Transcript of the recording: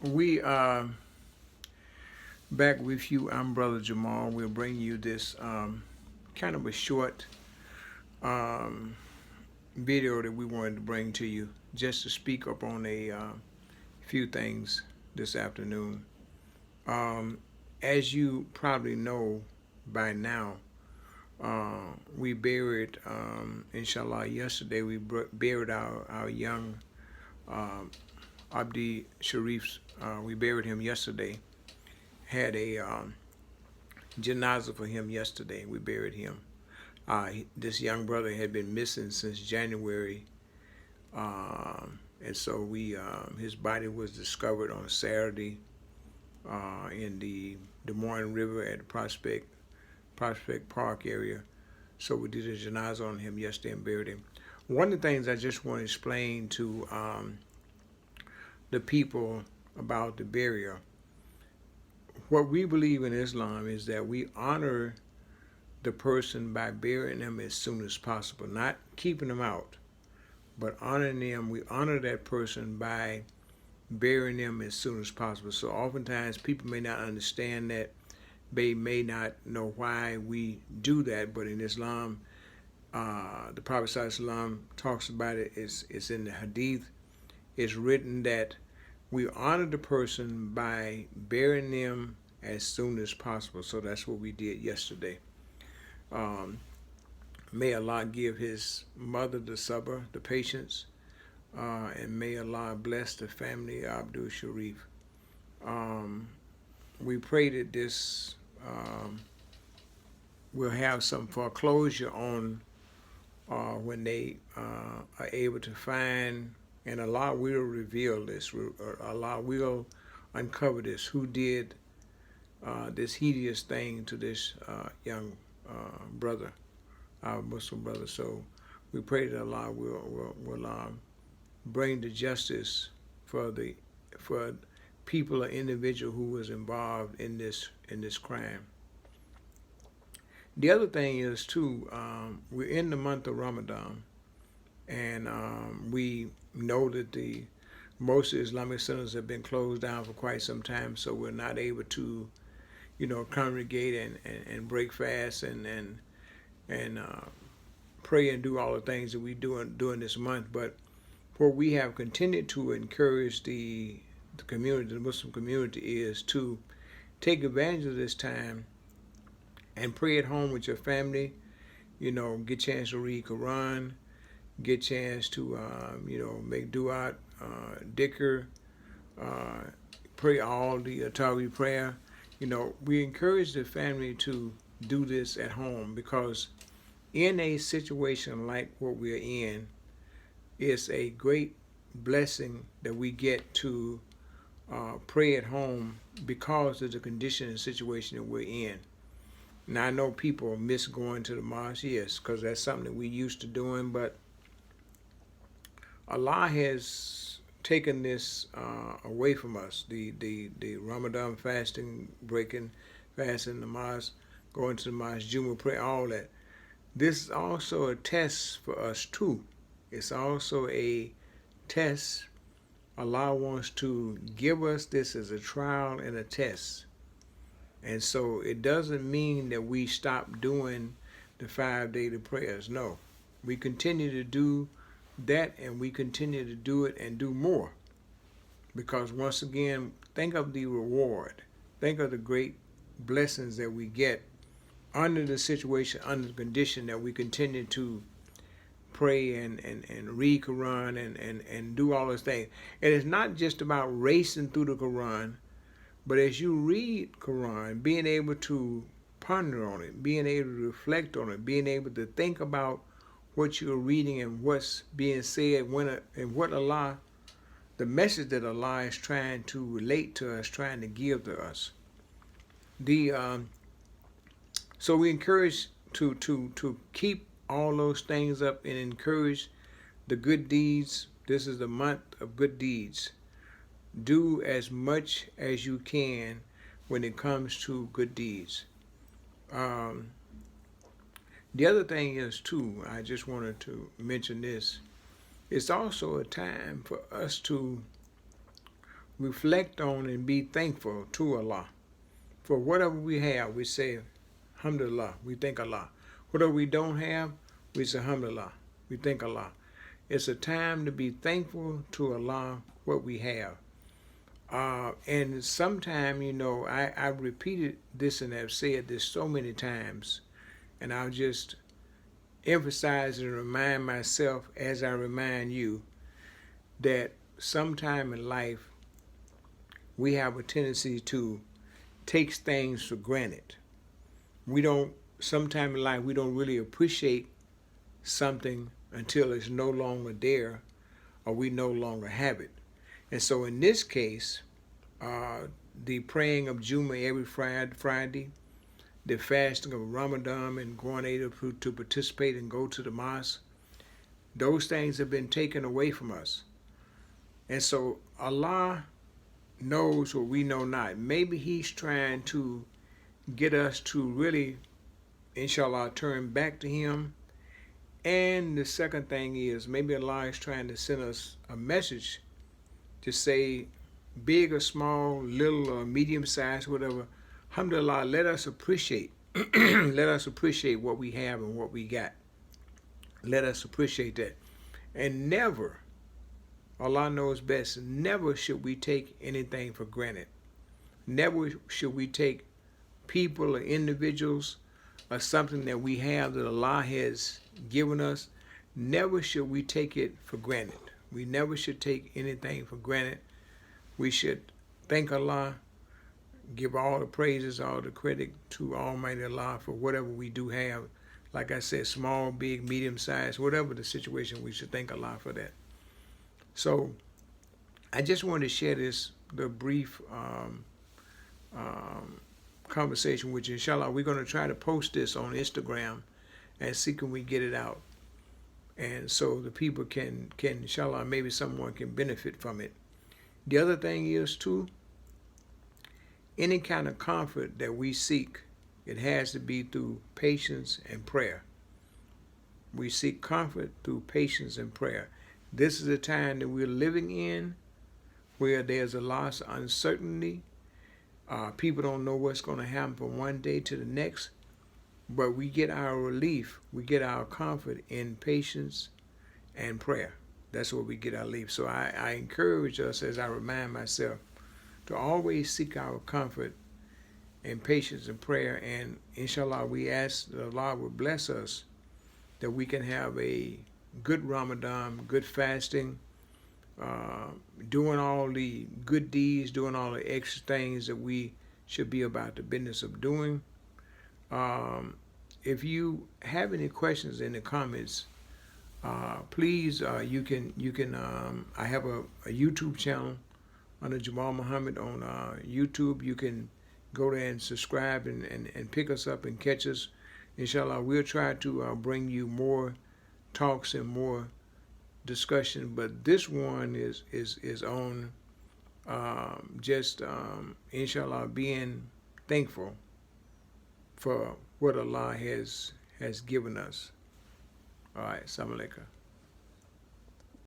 We are back with you. I'm Brother Jamal. We'll bring you this kind of a short um, video that we wanted to bring to you just to speak up on a few things this afternoon. Um, as you probably know by now, we buried, inshallah, yesterday we buried our young um, Abdi Sharif. We buried him yesterday. Had a janaza for him yesterday. We buried him. This young brother had been missing since January, and so we his body was discovered on Saturday in the Des Moines River at the Prospect Park area. So we did a janaza on him yesterday and buried him. One of the things I just want to explain to the people about the burial, what we believe in Islam is that we honor the person by burying them as soon as possible, not keeping them out, but honoring them. We honor that person by burying them as soon as possible. So oftentimes people may not understand that, they may not know why we do that, but in Islam, the Prophet ﷺ talks about it. It's in the Hadith. It's written that we honor the person by burying them as soon as possible. So that's what we did yesterday. Um, may Allah give his mother the sabr, the patience, and may Allah bless the family of Abdul Sharif. We pray that this will have some foreclosure on when they are able to find, and Allah will reveal this, Allah will uncover this, who did this hideous thing to this young brother, our Muslim brother. So we pray that Allah will bring the justice for people or individual who was involved in this crime. The other thing is too, we're in the month of Ramadan, and we know that the most Islamic centers have been closed down for quite some time, so we're not able to, congregate and break fast and pray and do all the things that we do during this month. But what we have continued to encourage the community, the Muslim community, is to take advantage of this time and pray at home with your family. Get a chance to read Quran, get a chance to make dua, dhikr, pray all the Tawheed prayer. We encourage the family to do this at home, because in a situation like what we're in, it's a great blessing that we get to pray at home because of the condition and situation that we're in. Now, I know people miss going to the mosque, yes, because that's something that we used to doing, but Allah has taken this away from us. The Ramadan fasting, breaking, fasting, the mosque, going to the mosque, Jumu'ah prayer, all that. This is also a test for us too. It's also a test. Allah wants to give us this as a trial and a test. And so it doesn't mean that we stop doing the 5 daily prayers. No, we continue to do that, and we continue to do it and do more. Because once again, think of the reward. Think of the great blessings that we get under the situation, under the condition that we continue to pray and read Quran and do all those things. And it's not just about racing through the Quran, but as you read Quran, being able to ponder on it, being able to reflect on it, being able to think about what you're reading and what's being said, and what Allah, the message that Allah is trying to relate to us, trying to give to us. So we encourage to keep all those things up and encourage the good deeds. This is the month of good deeds. Do as much as you can when it comes to good deeds. The other thing is too, I just wanted to mention this. It's also a time for us to reflect on and be thankful to Allah. For whatever we have, we say, Alhamdulillah, we thank Allah. Whatever we don't have, we say, Alhamdulillah, we thank Allah. It's a time to be thankful to Allah what we have. And sometime, I've repeated this and I've said this so many times, and I'll just emphasize and remind myself as I remind you that sometime in life we have a tendency to take things for granted. Sometime in life we don't really appreciate something until it's no longer there or we no longer have it. And so in this case, the praying of Juma every Friday, the fasting of Ramadan and going able to participate and go to the mosque, those things have been taken away from us. And so Allah knows what we know not. Maybe He's trying to get us to really, inshallah, turn back to Him. And the second thing is maybe Allah is trying to send us a message to say, big or small, little or medium size, whatever, alhamdulillah, let us appreciate what we have and what we got. Let us appreciate that. And never, Allah knows best, never should we take anything for granted. Never should we take people or individuals or something that we have that Allah has given us. Never should we take it for granted. We never should take anything for granted. We should thank Allah, give all the praises, all the credit to Almighty Allah for whatever we do have. Like I said, small, big, medium size, whatever the situation, we should thank Allah for that. So I just wanted to share the brief conversation with you. Inshallah, we're going to try to post this on Instagram and see can we get it out. And so the people can inshallah, maybe someone can benefit from it. The other thing is too, any kind of comfort that we seek, it has to be through patience and prayer. We seek comfort through patience and prayer. This is a time that we're living in where there's a lot of uncertainty. People don't know what's going to happen from one day to the next. But we get our relief, we get our comfort in patience and prayer. That's where we get our relief. So I encourage us, as I remind myself, to always seek our comfort in patience and prayer. And inshallah, we ask that Allah will bless us, that we can have a good Ramadan, good fasting, doing all the good deeds, doing all the extra things that we should be about the business of doing. If you have any questions in the comments, please, you can. I have a YouTube channel under Jamal Muhammad on YouTube. You can go there and subscribe and pick us up and catch us. Inshallah, we'll try to bring you more talks and more discussion. But this one is on inshallah, being thankful for what Allah has given us. All right, assalamu alaikum.